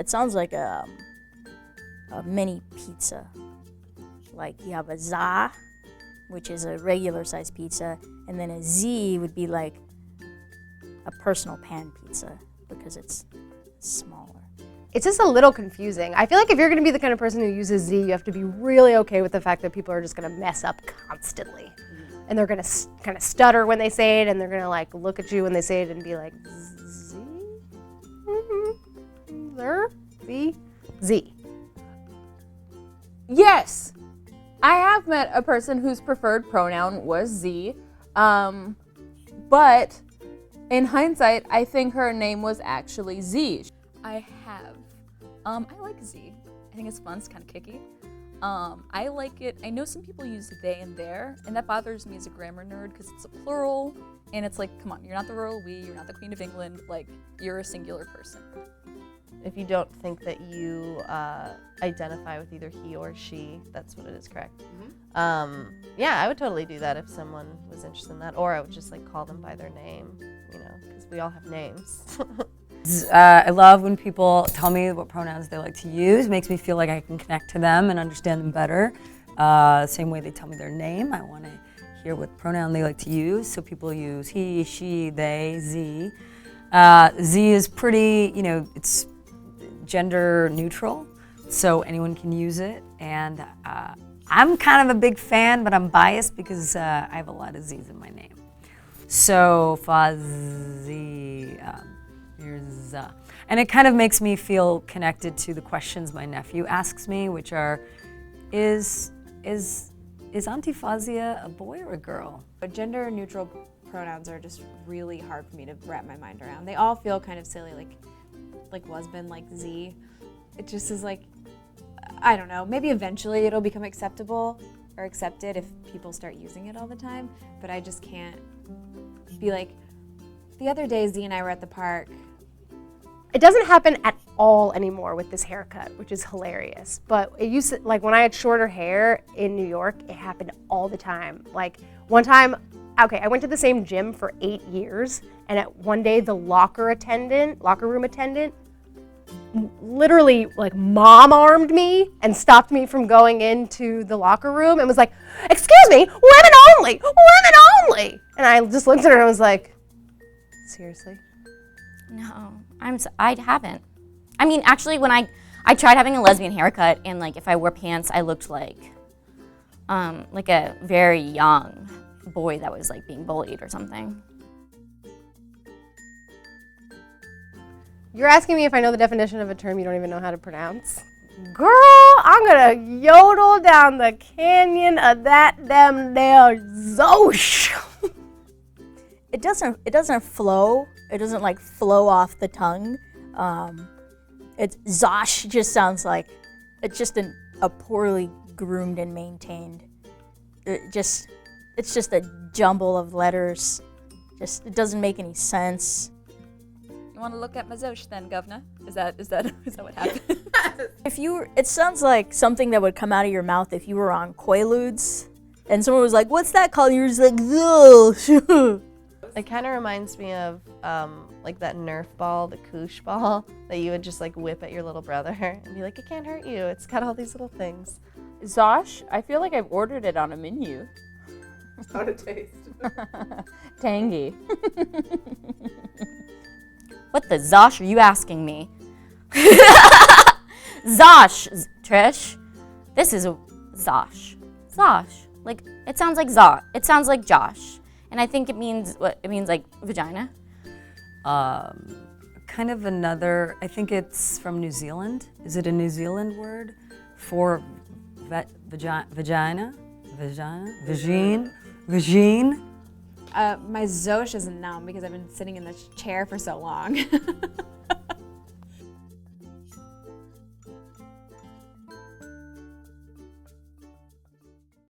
It sounds like a mini pizza. Like you have a za, which is a regular sized pizza, and then a z would be like a personal pan pizza because it's smaller. It's just a little confusing. I feel like if you're gonna be the kind of person who uses Z, you have to be really okay with the fact that people are just gonna mess up constantly. And they're gonna kind of stutter when they say it, and they're gonna like look at you when they say it and be like, Z? Z? Z. Yes, I have met a person whose preferred pronoun was Z, but in hindsight, I think her name was actually Z. I have. I like Z. I think it's fun. It's kind of kicky. I like it. I know some people use they and their, and that bothers me as a grammar nerd because it's a plural, and it's like, come on, you're not the royal we, you're not the Queen of England, like, you're a singular person. If you don't think that you identify with either he or she, that's what it is, correct? Yeah, I would totally do that if someone was interested in that, or I would just like call them by their name, you know, because we all have names. I love when people tell me what pronouns they like to use. It makes me feel like I can connect to them and understand them better. Same way they tell me their name, I want to hear what pronoun they like to use. So people use he, she, they, Z. Z is pretty, you know, it's gender neutral, so anyone can use it. And I'm kind of a big fan, but I'm biased because I have a lot of Z's in my name. So Fuzzy. And it kind of makes me feel connected to the questions my nephew asks me, which are, is Auntie Fazia a boy or a girl? But gender neutral pronouns are just really hard for me to wrap my mind around. They all feel kind of silly, like husband, like Z. It just is like, I don't know, maybe eventually it'll become acceptable or accepted if people start using it all the time, but I just can't be like, the other day Z and I were at the park. It doesn't happen at all anymore with this haircut, which is hilarious. But it used to, like when I had shorter hair in New York, it happened all the time. Like one time, okay, I went to the same gym for 8 years, and at one day the locker room attendant, literally like mom armed me and stopped me from going into the locker room and was like, "Excuse me, women only, women only." And I just looked at her and was like, seriously? No, I haven't. I mean, actually, when I tried having a lesbian haircut, and like if I wore pants, I looked like a very young boy that was like being bullied or something. You're asking me if I know the definition of a term you don't even know how to pronounce? Girl, I'm gonna yodel down the canyon of that damn Zosh. It doesn't flow. It doesn't like flow off the tongue. It's Zosh just sounds like it's just a poorly groomed and maintained. It's just a jumble of letters. It doesn't make any sense. You want to look at my Zosh then, Governor? Is that what happened? It sounds like something that would come out of your mouth if you were on Quaaludes, and someone was like, "What's that called?" You're just like, Zosh. It kind of reminds me of like that Nerf ball, the koosh ball, that you would just like whip at your little brother and be like, "It can't hurt you. It's got all these little things." Zosh, I feel like I've ordered it on a menu. How'd it taste? Tangy. What the Zosh are you asking me? Zosh, Trish. This is a Zosh. Zosh. Like, it sounds like It sounds like Josh. And I think it means like vagina. Kind of another, I think it's from New Zealand. Is it a New Zealand word for vagina? Vagine? My Zosh is a noun because I've been sitting in this chair for so long.